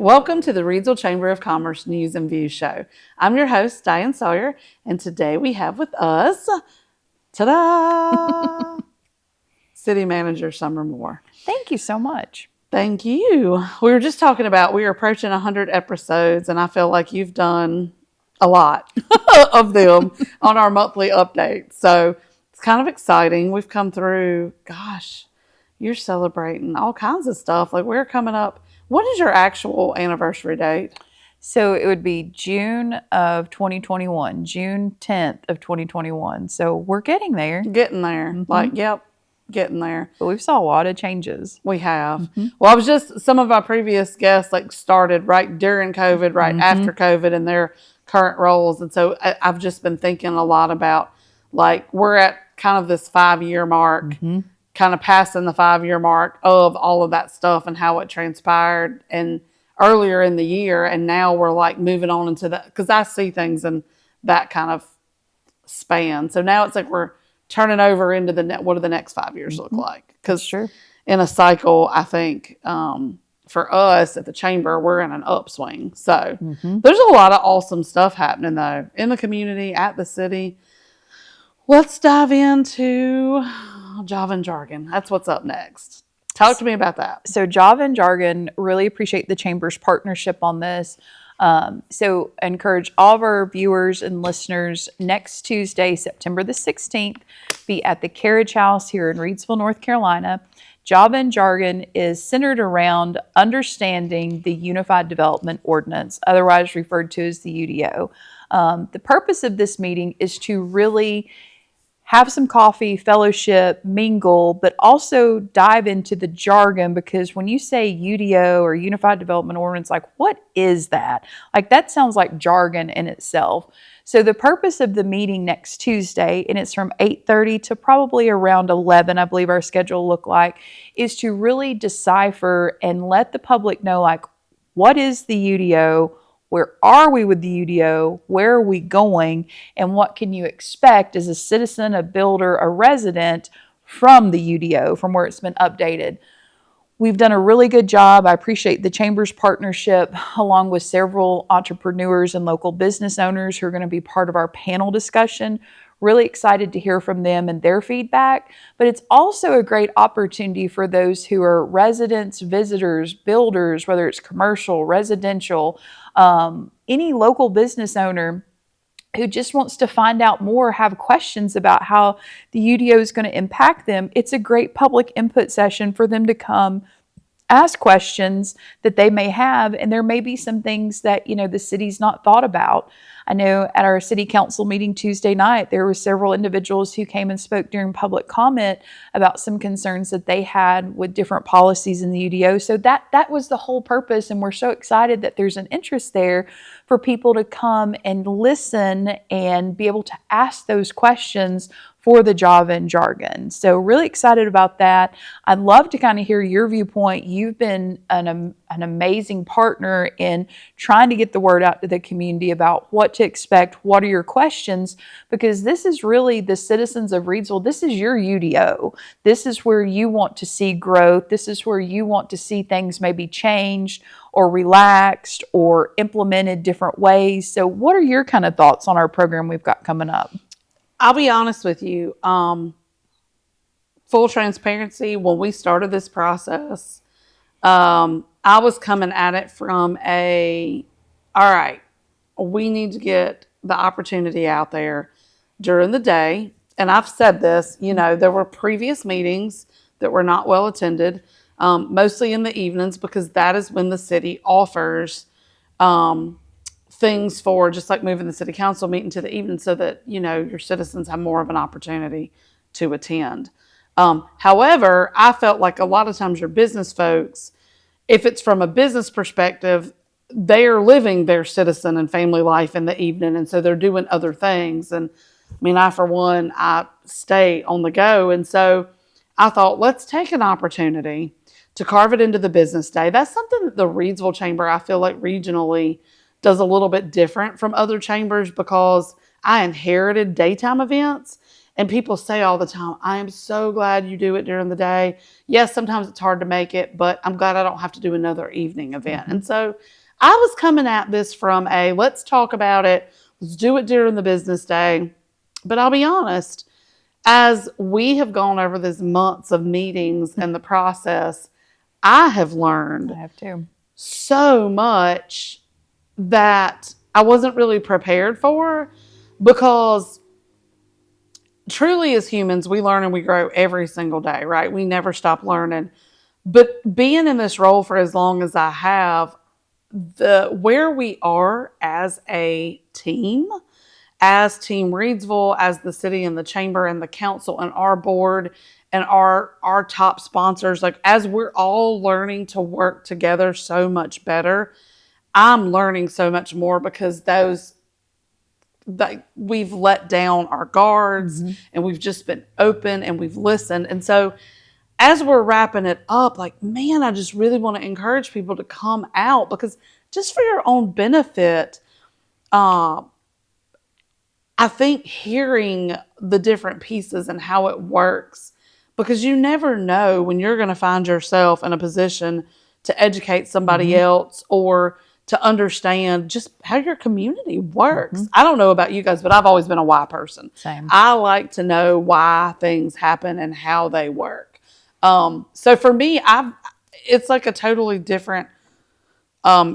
Welcome to the Reidsville Chamber of Commerce News and Views Show. I'm your host, Diane Sawyer, and today we have with us, ta-da, City Manager Summer Moore. Thank you so much. Thank you. We were just talking about, we are approaching 100 episodes, and I feel like you've done a lot of them on our monthly updates. So it's kind of exciting. We've come through, gosh, you're celebrating all kinds of stuff. Like we're coming up. What is your actual anniversary date? So it would be June of 2021, June 10th of 2021. So we're getting there. Getting there. Getting there. But we've saw a lot of changes. We have. Well, some of our previous guests started right during COVID, right after COVID in their current roles. And so I've just been thinking a lot about we're at kind of this 5-year mark. Kind of passing the 5-year mark of all of that stuff and how it transpired and earlier in the year. And now we're moving on into that because I see things in that kind of span. So now it's we're turning over into what do the next 5 years look like? Because in a cycle, I think for us at the chamber, we're in an upswing. So there's a lot of awesome stuff happening though in the community, at the city. Let's dive into Java and Jargon. That's what's up next. Talk to me about that. So Java and Jargon, really appreciate the Chamber's partnership on this. So encourage all of our viewers and listeners next Tuesday, September the 16th, be at the Carriage House here in Reidsville, North Carolina. Java and Jargon is centered around understanding the Unified Development Ordinance, otherwise referred to as the UDO. The purpose of this meeting is to really have some coffee, fellowship, mingle, but also dive into the jargon, because when you say UDO or Unified Development Ordinance, what is that? That sounds like jargon in itself. So the purpose of the meeting next Tuesday, and it's from 8:30 to probably around 11, I believe our schedule look like, is to really decipher and let the public know, what is the UDO? Where are we with the UDO? Where are we going? And what can you expect as a citizen, a builder, a resident from the UDO, from where it's been updated? We've done a really good job. I appreciate the Chamber's partnership, along with several entrepreneurs and local business owners who are going to be part of our panel discussion. Really excited to hear from them and their feedback. But it's also a great opportunity for those who are residents, visitors, builders, whether it's commercial, residential, any local business owner who just wants to find out more, have questions about how the UDO is going to impact them. It's a great public input session for them to come ask questions that they may have, and there may be some things that the city's not thought about. I know at our city council meeting Tuesday night, there were several individuals who came and spoke during public comment about some concerns that they had with different policies in the UDO. So that was the whole purpose, and we're so excited that there's an interest there for people to come and listen and be able to ask those questions for the Java and Jargon. So really excited about that. I'd love to kind of hear your viewpoint. You've been an amazing partner in trying to get the word out to the community about what to expect, what are your questions, because this is really the citizens of Reidsville. This is your UDO. This is where you want to see growth. This is where you want to see things maybe changed or relaxed or implemented different ways. So what are your kind of thoughts on our program we've got coming up? I'll be honest with you. Full transparency, when we started this process, I was coming at it from all right, we need to get the opportunity out there during the day. And I've said this, there were previous meetings that were not well attended, mostly in the evenings, because that is when the city offers things for, just like moving the city council meeting to the evening, so that your citizens have more of an opportunity to attend. However, I felt like a lot of times your business folks, if it's from a business perspective, they are living their citizen and family life in the evening, and so they're doing other things. And I for one, I stay on the go, and so I thought, let's take an opportunity to carve it into the business day. That's something that the Reidsville Chamber, I feel like regionally, does a little bit different from other chambers, because I inherited daytime events, And people say all the time, I am so glad you do it during the day. Yes, sometimes it's hard to make it, but I'm glad I don't have to do another evening event. And so I was coming at this from let's talk about it. Let's do it during the business day. But I'll be honest, as we have gone over these months of meetings and the process, I have learned so much that I wasn't really prepared for, because truly as humans, we learn and we grow every single day, right? We never stop learning. But being in this role for as long as I have, where we are as a team, as Team Reidsville, as the city and the chamber and the council and our board and our top sponsors, like as we're all learning to work together so much better, I'm learning so much more, because we've let down our guards and we've just been open and we've listened. And so as we're wrapping it up, like, man, I just really want to encourage people to come out, because just for your own benefit, I think hearing the different pieces and how it works, because you never know when you're going to find yourself in a position to educate somebody else or to understand just how your community works. I don't know about you guys, but I've always been a why person. Same. I like to know why things happen and how they work. So for me, it's like a totally different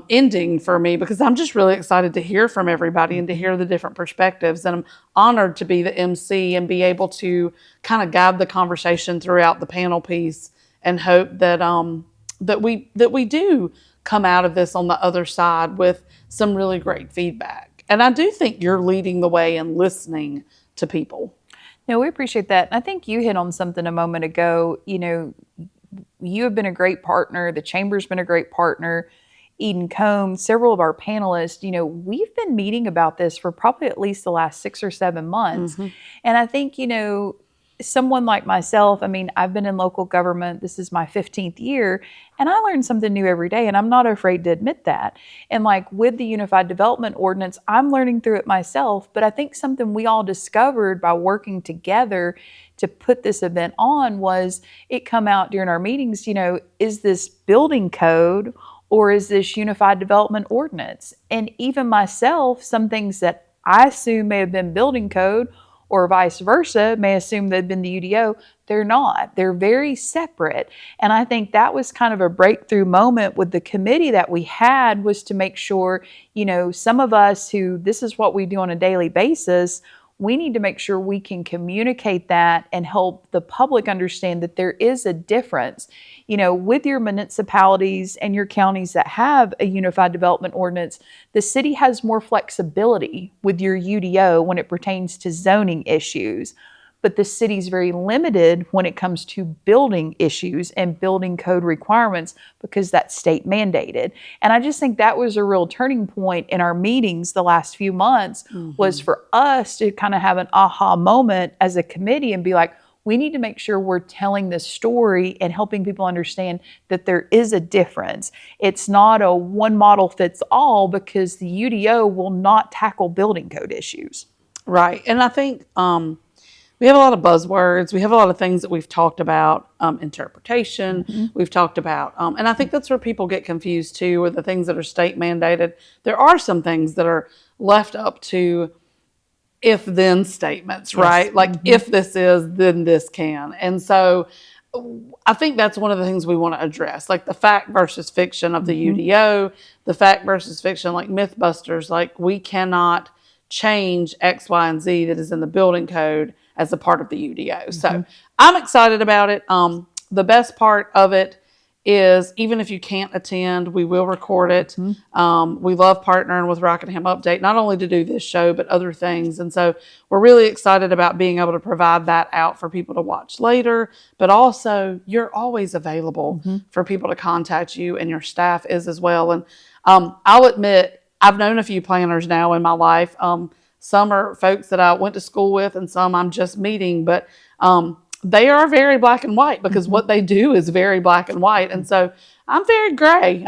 ending for me, because I'm just really excited to hear from everybody and to hear the different perspectives. And I'm honored to be the MC and be able to kind of guide the conversation throughout the panel piece, and hope that that we do come out of this on the other side with some really great feedback. And I do think you're leading the way and listening to people. No, we appreciate that. I think you hit on something a moment ago. You know, you have been a great partner. The chamber's been a great partner. Eden Combe, several of our panelists, you know, we've been meeting about this for probably at least the last 6 or 7 months. And I think, you know, someone like myself, I mean, I've been in local government. This is my 15th year, and I learn something new every day, and I'm not afraid to admit that. And like with the Unified Development Ordinance, I'm learning through it myself, but I think something we all discovered by working together to put this event on was it come out during our meetings, you know, is this building code or is this Unified Development Ordinance? And even myself, some things that I assume may have been building code or vice versa, may assume they've been the UDO, they're not. They're very separate. And I think that was kind of a breakthrough moment with the committee that we had, was to make sure, you know, some of us who this is what we do on a daily basis, we need to make sure we can communicate that and help the public understand that there is a difference. You know, with your municipalities and your counties that have a Unified Development Ordinance, the city has more flexibility with your UDO when it pertains to zoning issues. But the city's very limited when it comes to building issues and building code requirements, because that's state mandated. And I just think that was a real turning point in our meetings the last few months, was for us to kind of have an aha moment as a committee and be like, we need to make sure we're telling this story and helping people understand that there is a difference. It's not a one model fits all, because the UDO will not tackle building code issues. Right. And I think we have a lot of buzzwords. We have a lot of things that we've talked about, interpretation. We've talked about, and I think that's where people get confused too, with the things that are state mandated. There are some things that are left up to if-then statements, right? Like if this is, then this can. And so I think that's one of the things we want to address, like the fact versus fiction of the UDO, the fact versus fiction, like Mythbusters, like we cannot change X, Y, and Z that is in the building code as a part of the UDO. So I'm excited about it. The best part of it is, even if you can't attend, we will record it. We love partnering with Rockingham Update, not only to do this show, but other things. And so we're really excited about being able to provide that out for people to watch later. But also, you're always available for people to contact you, and your staff is as well. And I'll admit, I've known a few planners now in my life. Some are folks that I went to school with, and some I'm just meeting, but they are very black and white, because what they do is very black and white. And so I'm very gray.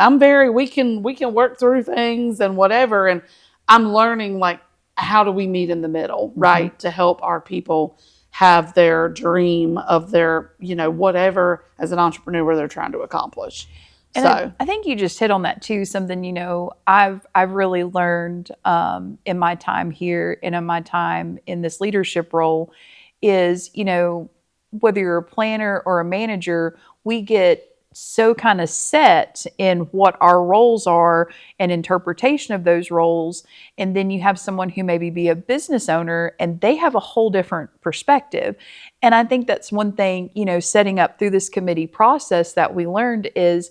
We can work through things and whatever. And I'm learning, like, how do we meet in the middle, right? To help our people have their dream of their, whatever as an entrepreneur they're trying to accomplish. And I think you just hit on that too. Something, I've really learned in my time here and in my time in this leadership role is, whether you're a planner or a manager, we get so kind of set in what our roles are and interpretation of those roles. And then you have someone who maybe be a business owner and they have a whole different perspective. And I think that's one thing, setting up through this committee process that we learned is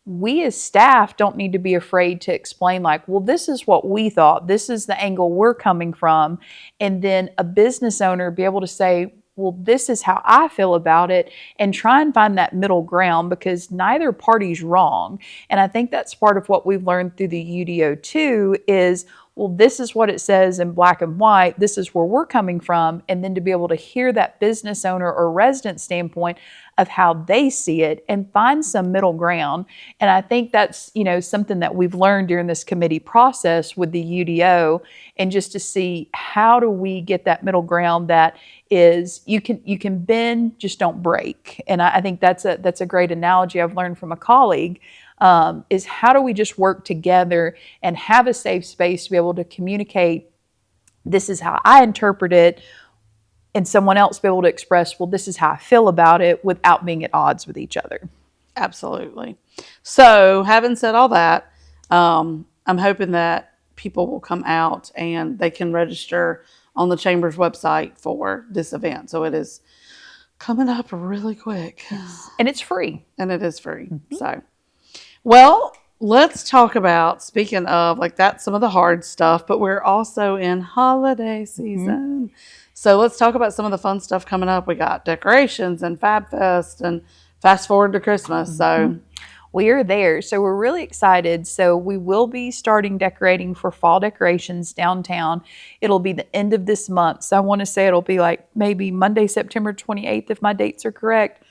we as staff don't need to be afraid to explain like, well, this is what we thought. This is the angle we're coming from. And then a business owner be able to say, well, this is how I feel about it, and try and find that middle ground because neither party's wrong. And I think that's part of what we've learned through the UDO too is, well, this is what it says in black and white. This is where we're coming from. And then to be able to hear that business owner or resident standpoint of how they see it and find some middle ground. And I think that's, something that we've learned during this committee process with the UDO, and just to see how do we get that middle ground that is you can bend, just don't break. And I think that's a great analogy I've learned from a colleague. Is how do we just work together and have a safe space to be able to communicate, this is how I interpret it, and someone else be able to express, well, this is how I feel about it without being at odds with each other. Absolutely. So having said all that, I'm hoping that people will come out and they can register on the Chamber's website for this event. So it is coming up really quick. Yes. And it's free. And it is free. Mm-hmm. So, well, let's talk about, speaking of like that's some of the hard stuff, but we're also in holiday season. Mm-hmm. So let's talk about some of the fun stuff coming up. We got decorations and Fab Fest and fast forward to Christmas. So we are there. So we're really excited. So we will be starting decorating for fall decorations downtown. It'll be the end of this month. So I want to say it'll be like maybe Monday, September 28th, if my dates are correct,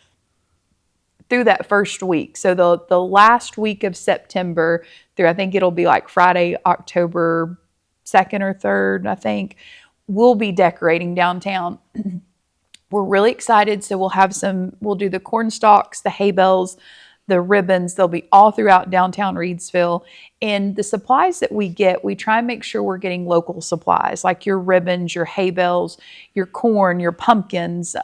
through that first week. So the last week of September through, I think it'll be like Friday, October 2nd or 3rd, I think. We'll be decorating downtown. We're really excited. So we'll do the corn stalks, the hay bales, the ribbons. They'll be all throughout downtown Reidsville. And the supplies that we get, we try and make sure we're getting local supplies, like your ribbons, your hay bales, your corn, your pumpkins,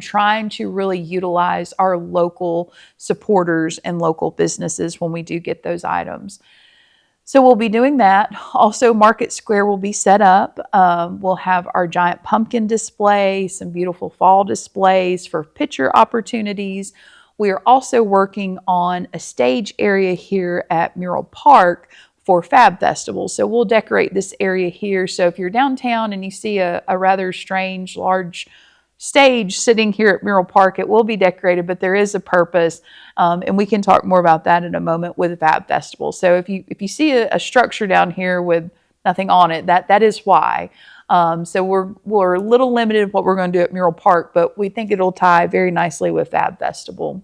trying to really utilize our local supporters and local businesses when we do get those items. So we'll be doing that. Also, Market Square will be set up. We'll have our giant pumpkin display, some beautiful fall displays for picture opportunities. We are also working on a stage area here at Mural Park for Fab Festival. So we'll decorate this area here. So if you're downtown and you see a rather strange, large stage sitting here at Mural Park, it will be decorated, but there is a purpose. And we can talk more about that in a moment with Fab Festival. So if you see a structure down here with nothing on it, that is why. So we're a little limited what we're going to do at Mural Park, but we think it'll tie very nicely with Fab Festival.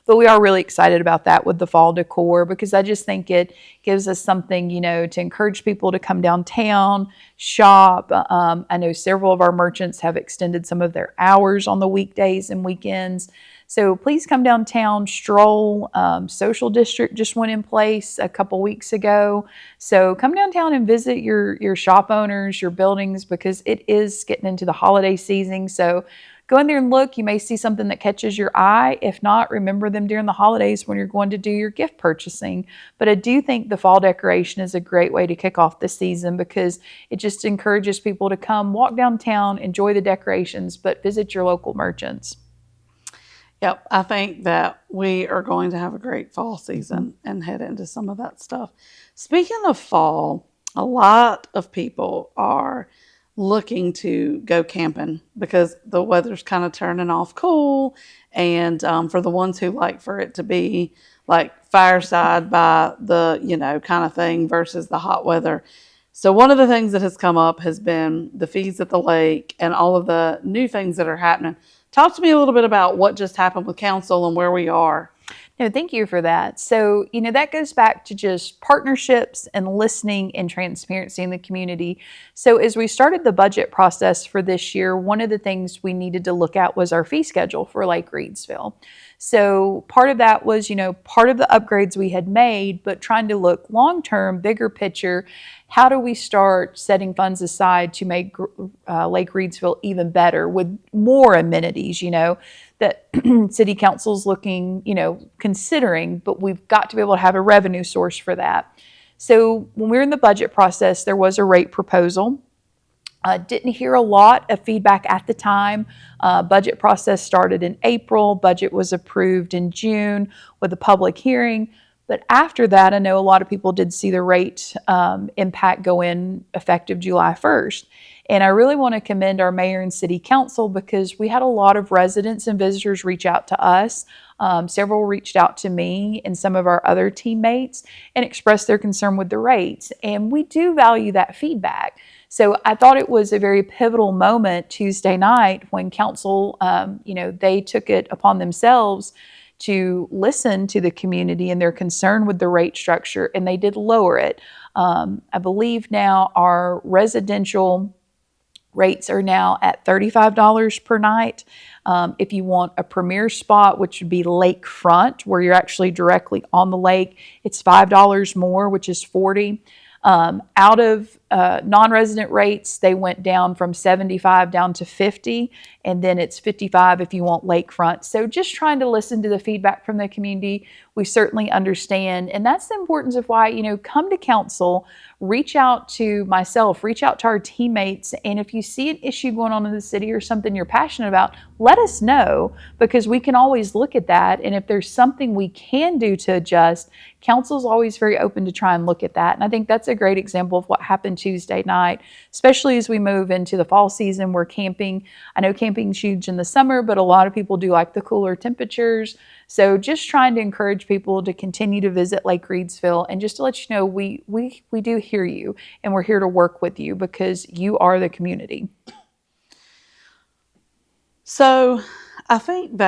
But we are really excited about that with the fall decor, because I just think it gives us something, to encourage people to come downtown, shop. I know several of our merchants have extended some of their hours on the weekdays and weekends. So please come downtown, stroll. Social district just went in place a couple weeks ago. So come downtown and visit your shop owners, your buildings, because it is getting into the holiday season. So go in there and look. You may see something that catches your eye. If not, remember them during the holidays when you're going to do your gift purchasing. But I do think the fall decoration is a great way to kick off the season, because it just encourages people to come walk downtown, enjoy the decorations, but visit your local merchants. Yep, I think that we are going to have a great fall season and head into some of that stuff. Speaking of fall, a lot of people are looking to go camping because the weather's kind of turning off cool. And for the ones who like for it to be like fireside by the, kind of thing versus the hot weather. So one of the things that has come up has been the fees at the lake and all of the new things that are happening. Talk to me a little bit about what just happened with council and where we are. No, thank you for that. So, that goes back to just partnerships and listening and transparency in the community. So, as we started the budget process for this year, one of the things we needed to look at was our fee schedule for Lake Reidsville. So, part of that was, part of the upgrades we had made, but trying to look long term, bigger picture. How do we start setting funds aside to make Lake Reidsville even better with more amenities, that City Council's looking, considering, but we've got to be able to have a revenue source for that. So when we were in the budget process, there was a rate proposal. Didn't hear a lot of feedback at the time. Budget process started in April. Budget was approved in June with a public hearing. But after that, I know a lot of people did see the rate impact go in effective July 1st. And I really want to commend our mayor and city council because we had a lot of residents and visitors reach out to us. Several reached out to me and some of our other teammates and expressed their concern with the rates. And we do value that feedback. So I thought it was a very pivotal moment Tuesday night when council, they took it upon themselves to listen to the community and their concern with the rate structure, and they did lower it. I believe now our residential rates are now at $35 per night. If you want a premier spot, which would be lakefront, where you're actually directly on the lake, it's $5 more, which is $40. Out of non-resident rates, they went down from 75 down to 50, and then it's 55 if you want lakefront. So just trying to listen to the feedback from the community. We certainly understand, and that's the importance of why, come to council, reach out to myself, reach out to our teammates, and if you see an issue going on in the city or something you're passionate about, let us know, because we can always look at that, and if there's something we can do to adjust, council's always very open to try and look at that. And I think that's a great example of what happened Tuesday night, especially as we move into the fall season where camping, I know camping's huge in the summer, but a lot of people do like the cooler temperatures. So just trying to encourage people to continue to visit Lake Reidsville, and just to let you know, we do hear you, and we're here to work with you because you are the community. So I think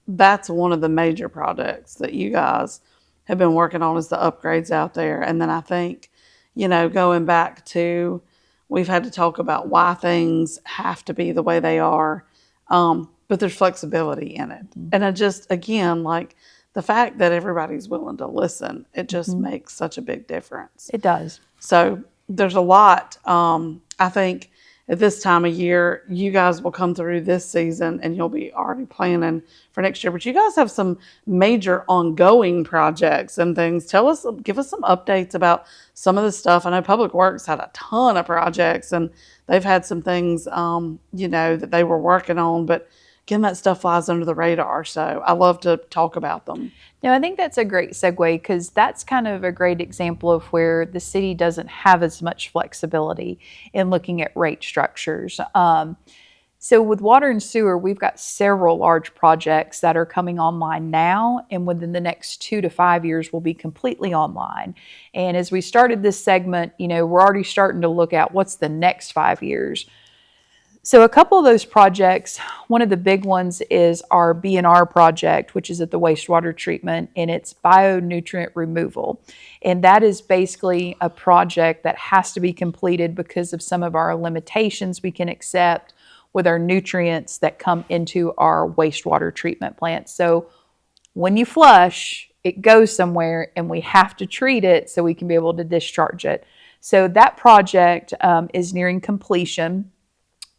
that's one of the major projects that you guys have been working on, is the upgrades out there. And then I think, going back to, we've had to talk about why things have to be the way they are, but there's flexibility in it. Mm-hmm. And I just, again, like the fact that everybody's willing to listen, it just makes such a big difference. It does. So there's a lot. I think at this time of year, you guys will come through this season and you'll be already planning for next year. But you guys have some major ongoing projects and things. Give us some updates about some of the stuff. I know Public Works had a ton of projects and they've had some things, that they were working on. But again, that stuff flies under the radar. So I love to talk about them. No, I think that's a great segue, because that's kind of a great example of where the city doesn't have as much flexibility in looking at rate structures. So with water and sewer, we've got several large projects that are coming online now, and within the next 2 to 5 years will be completely online. And as we started this segment, we're already starting to look at what's the next 5 years. So a couple of those projects, one of the big ones is our B&R project, which is at the wastewater treatment, and it's bionutrient removal. And that is basically a project that has to be completed because of some of our limitations we can accept with our nutrients that come into our wastewater treatment plant. So when you flush, it goes somewhere and we have to treat it so we can be able to discharge it. So that project is nearing completion.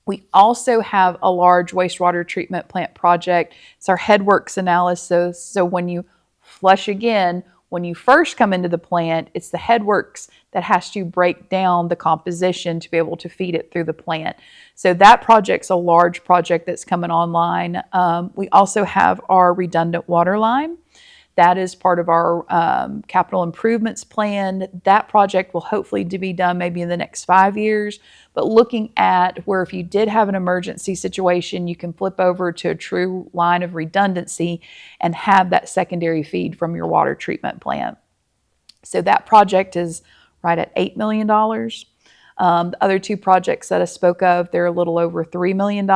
We also have a large wastewater treatment plant project. It's our headworks analysis. So when you flush again, when you first come into the plant, it's the headworks that has to break down the composition to be able to feed it through the plant. So that project's a large project that's coming online. We also have our redundant water line. That is part of our capital improvements plan. That project will hopefully be done maybe in the next 5 years. But looking at where if you did have an emergency situation, you can flip over to a true line of redundancy and have that secondary feed from your water treatment plant. So that project is right at $8 million. The other two projects that I spoke of, they're a little over $3 million.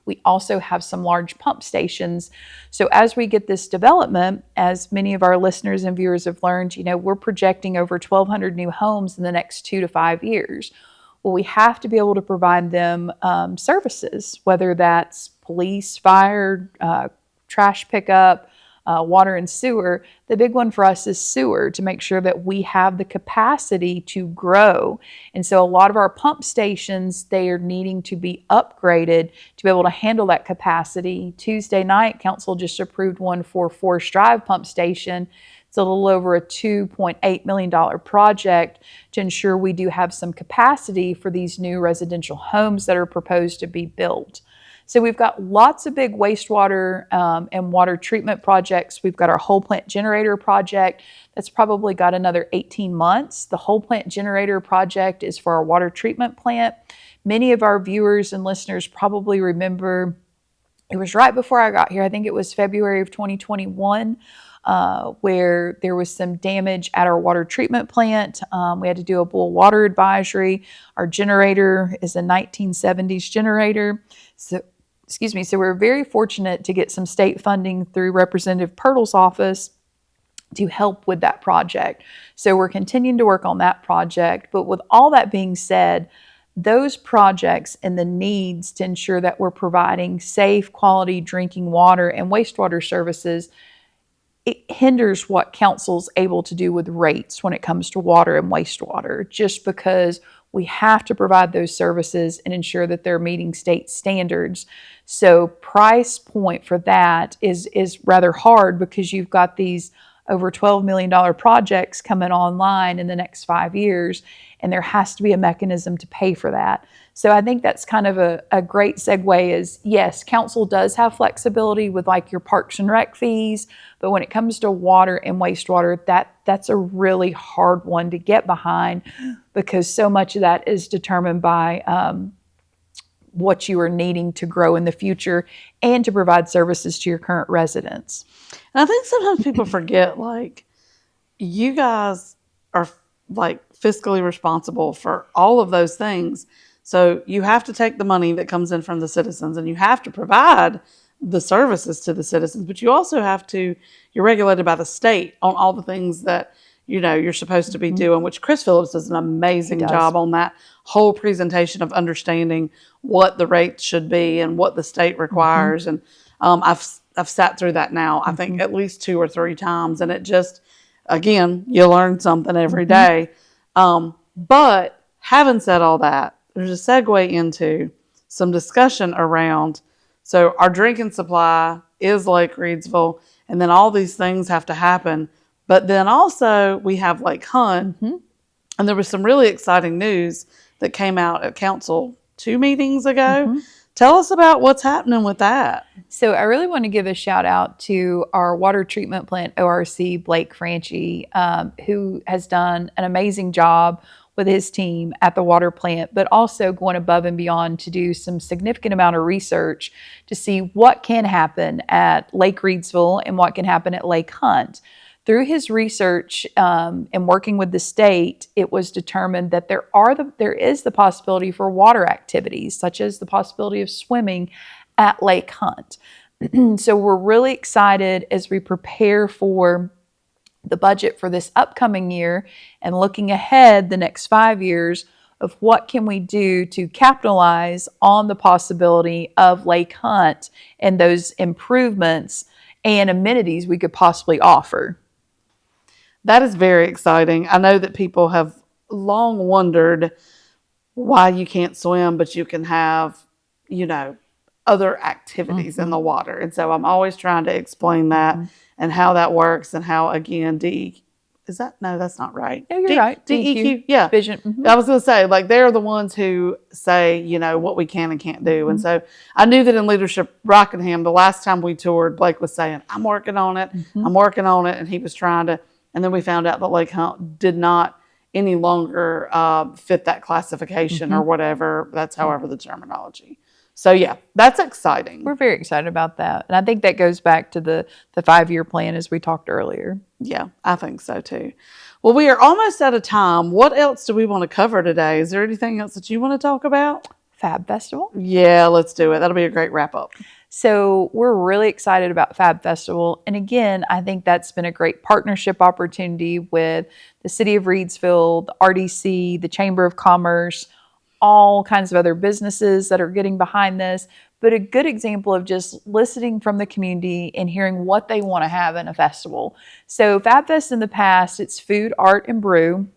We also have some large pump stations. So as we get this development, as many of our listeners and viewers have learned, we're projecting over 1,200 new homes in the next 2 to 5 years. Well, we have to be able to provide them services, whether that's police, fire, trash pickup, water and sewer. The big one for us is sewer, to make sure that we have the capacity to grow. And so a lot of our pump stations, they are needing to be upgraded to be able to handle that capacity. Tuesday night, council just approved one for Forest Drive pump station. It's a little over a $2.8 million project to ensure we do have some capacity for these new residential homes that are proposed to be built. So we've got lots of big wastewater and water treatment projects. We've got our whole plant generator project that's probably got another 18 months. The whole plant generator project is for our water treatment plant. Many of our viewers and listeners probably remember it was right before I got here. I think it was February of 2021. Where there was some damage at our water treatment plant. We had to do a boil water advisory. Our generator is a 1970s generator. So we're very fortunate to get some state funding through Representative Pirtle's office to help with that project. So we're continuing to work on that project. But with all that being said, those projects and the needs to ensure that we're providing safe, quality drinking water and wastewater services, it hinders what council's able to do with rates when it comes to water and wastewater, just because we have to provide those services and ensure that they're meeting state standards. So price point for that is rather hard, because you've got these over $12 million projects coming online in the next 5 years, and there has to be a mechanism to pay for that. So I think that's kind of a great segue is, yes, council does have flexibility with like your parks and rec fees, but when it comes to water and wastewater, that's a really hard one to get behind, because so much of that is determined by what you are needing to grow in the future and to provide services to your current residents. And I think sometimes people forget, like, you guys are like fiscally responsible for all of those things. So you have to take the money that comes in from the citizens and you have to provide the services to the citizens, but you also have to, you're regulated by the state on all the things that, you're supposed to be doing, which Chris Phillips does an amazing job on that whole presentation of understanding what the rates should be and what the state requires. And I've sat through that now, I think at least 2 or 3 times. And it just, again, you learn something every day. But having said all that, there's a segue into some discussion around, so our drinking supply is Lake Reidsville, and then all these things have to happen. But then also we have Lake Hunt, and there was some really exciting news that came out at council 2 meetings ago. Tell us about what's happening with that. So I really want to give a shout out to our water treatment plant ORC, Blake Franchi, who has done an amazing job with his team at the water plant, but also going above and beyond to do some significant amount of research to see what can happen at Lake Reidsville and what can happen at Lake Hunt. Through his research and working with the state, it was determined that there is the possibility for water activities, such as the possibility of swimming at Lake Hunt. So we're really excited as we prepare for the budget for this upcoming year and looking ahead the next 5 years of what can we do to capitalize on the possibility of Lake Hunt and those improvements and amenities we could possibly offer. That is very exciting. I know that people have long wondered why you can't swim, but you can have, other activities in the water. And so I'm always trying to explain that and how that works and how, again, no, that's not right. No, you're right. DEQ, yeah. Vision. I was going to say, like, they're the ones who say, what we can and can't do. And so I knew that in Leadership Rockingham, the last time we toured, Blake was saying, I'm working on it. I'm working on it. And he was trying to, and then we found out that Lake Hunt did not any longer fit that classification or whatever. That's however the terminology. So yeah, that's exciting. We're very excited about that. And I think that goes back to the 5-year plan as we talked earlier. Yeah, I think so too. Well, we are almost out of time. What else do we want to cover today? Is there anything else that you want to talk about? Fab Festival. Yeah, let's do it. That'll be a great wrap up. So we're really excited about Fab Festival. And again, I think that's been a great partnership opportunity with the City of Reidsville, the RDC, the Chamber of Commerce, all kinds of other businesses that are getting behind this. But a good example of just listening from the community and hearing what they want to have in a festival. So Fab Fest in the past, it's food, art, and brew.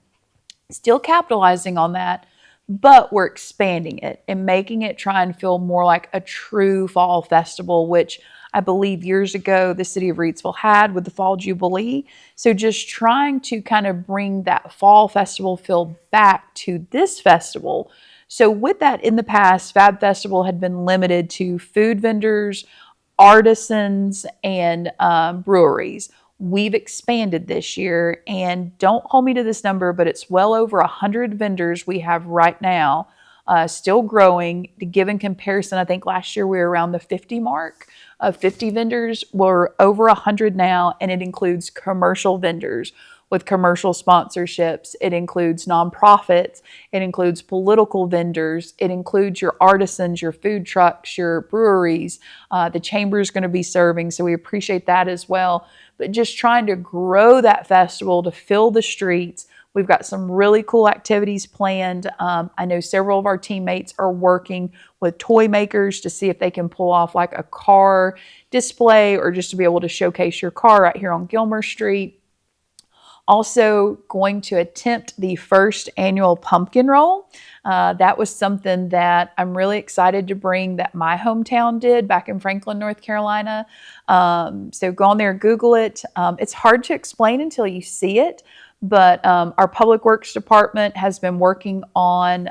Still capitalizing on that, but we're expanding it and making it try and feel more like a true fall festival, which I believe years ago the City of Reidsville had with the Fall Jubilee. So just trying to kind of bring that fall festival feel back to this festival. So with that, in the past, Fab Festival had been limited to food vendors, artisans, and breweries. We've expanded this year, and don't hold me to this number, but it's well over 100 vendors we have right now, still growing. To give in comparison, I think last year we were around the 50 mark of 50 vendors. We're over 100 now, and it includes commercial vendors with commercial sponsorships. It includes nonprofits. It includes political vendors. It includes your artisans, your food trucks, your breweries. The chamber is going to be serving, so we appreciate that as well. But just trying to grow that festival to fill the streets. We've got some really cool activities planned. I know several of our teammates are working with toy makers to see if they can pull off like a car display or just to be able to showcase your car right here on Gilmer Street. Also going to attempt the first annual pumpkin roll. That was something that I'm really excited to bring that my hometown did back in Franklin, North Carolina. So go on there, Google it. It's hard to explain until you see it, but our Public Works Department has been working on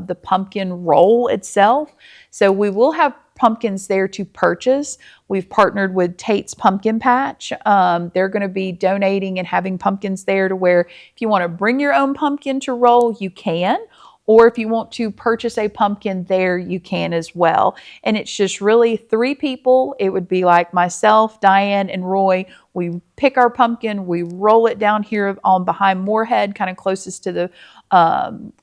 the pumpkin roll itself. So we will have pumpkins there to purchase. We've partnered with Tate's Pumpkin Patch. They're going to be donating and having pumpkins there to where if you want to bring your own pumpkin to roll, you can. Or if you want to purchase a pumpkin there, you can as well. And it's just really 3 people. It would be like myself, Diane, and Roy. We pick our pumpkin, we roll it down here on behind Moorhead, kind of closest to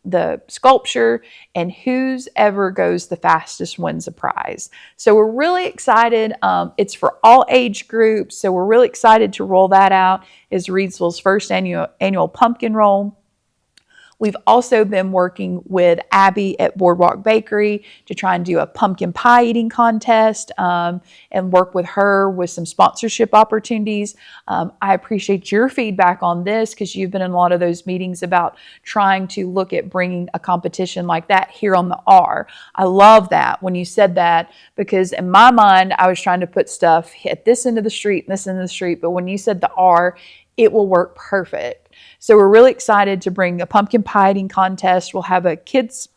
the sculpture, and who's ever goes the fastest wins a prize. So we're really excited. It's for all age groups, so we're really excited to roll that out as Reidsville's first annual pumpkin roll. We've also been working with Abby at Boardwalk Bakery to try and do a pumpkin pie eating contest and work with her with some sponsorship opportunities. I appreciate your feedback on this because you've been in a lot of those meetings about trying to look at bringing a competition like that here on the R. I love that when you said that because in my mind, I was trying to put stuff at this end of the street and this end of the street, but when you said the R, it will work perfect. So we're really excited to bring a pumpkin pie eating contest. We'll have a kids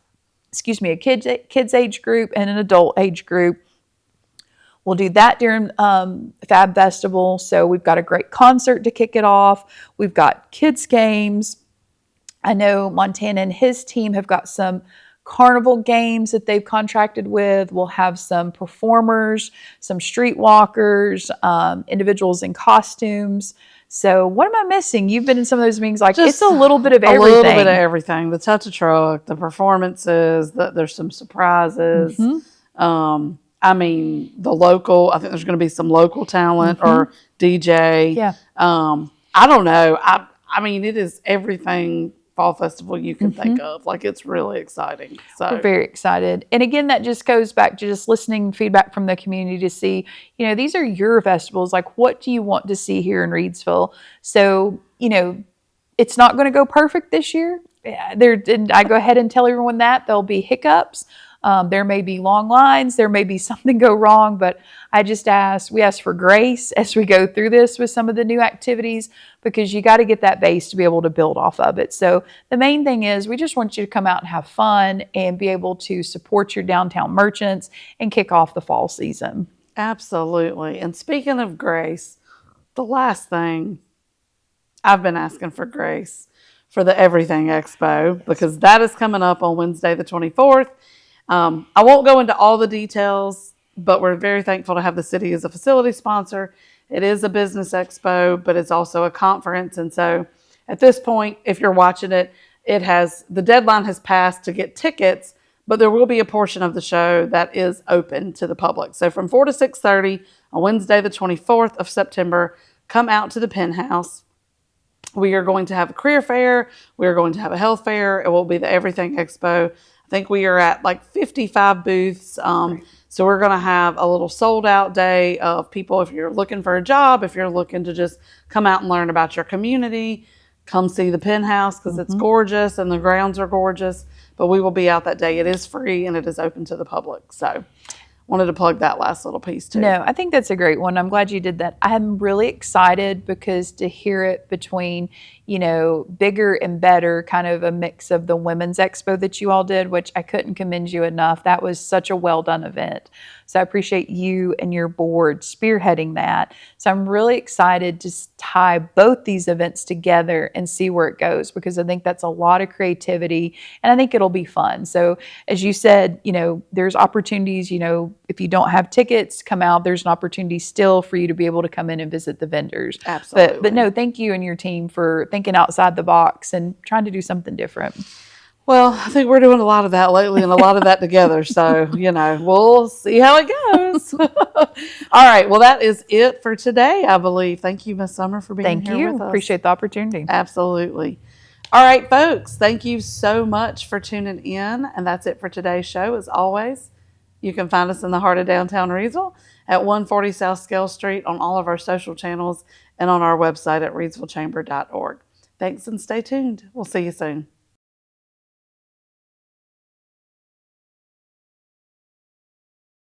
age group and an adult age group. We'll do that during Fab Festival. So we've got a great concert to kick it off. We've got kids games. I know Montana and his team have got some carnival games that they've contracted with. We'll have some performers, some street walkers, individuals in costumes. So what am I missing? You've been in some of those meetings, like just it's a little bit of everything. A little bit of everything. The touch of truck, the performances, there's some surprises. Mm-hmm. I mean, the local, I think there's going to be some local talent or DJ. Yeah. I don't know. I mean, it is everything fall festival you can think of. Like, it's really exciting. So we're very excited. And again, that just goes back to just listening feedback from the community to see, these are your festivals. Like, what do you want to see here in Reidsville? So, it's not going to go perfect this year. And I go ahead and tell everyone that there'll be hiccups. There may be long lines. There may be something go wrong, but we ask for grace as we go through this with some of the new activities because you got to get that base to be able to build off of it. So the main thing is we just want you to come out and have fun and be able to support your downtown merchants and kick off the fall season. Absolutely. And speaking of grace, the last thing, I've been asking for grace for the Everything Expo because that is coming up on Wednesday the 24th. I won't go into all the details, but we're very thankful to have the city as a facility sponsor. It is a business expo, but it's also a conference. And so at this point, if you're watching it, the deadline has passed to get tickets, but there will be a portion of the show that is open to the public. So from 4 to 6:30 on Wednesday, the 24th of September, come out to the Penthouse. We are going to have a career fair. We are going to have a health fair. It will be the Everything Expo. I think we are at like 55 booths. So we're going to have a little sold out day of people. If you're looking for a job, if you're looking to just come out and learn about your community, come see the Penthouse because it's gorgeous and the grounds are gorgeous. But we will be out that day. It is free and it is open to the public. So wanted to plug that last little piece too. No, I think that's a great one. I'm glad you did that. I'm really excited because to hear it between, bigger and better, kind of a mix of the women's expo that you all did, which I couldn't commend you enough. That was such a well done event. So I appreciate you and your board spearheading that. So I'm really excited to tie both these events together and see where it goes, because I think that's a lot of creativity and I think it'll be fun. So as you said, there's opportunities, if you don't have tickets, come out. There's an opportunity still for you to be able to come in and visit the vendors. Absolutely. But no, thank you and your team for thinking outside the box and trying to do something different. Well, I think we're doing a lot of that lately and a lot of that together. So, we'll see how it goes. All right. Well, that is it for today, I believe. Thank you, Miss Summer, for being here with us. Appreciate the opportunity. Absolutely. All right, folks. Thank you so much for tuning in. And that's it for today's show. As always, you can find us in the heart of downtown Reidsville at 140 South Scale Street on all of our social channels and on our website at reidsvillechamber.org. Thanks and stay tuned. We'll see you soon.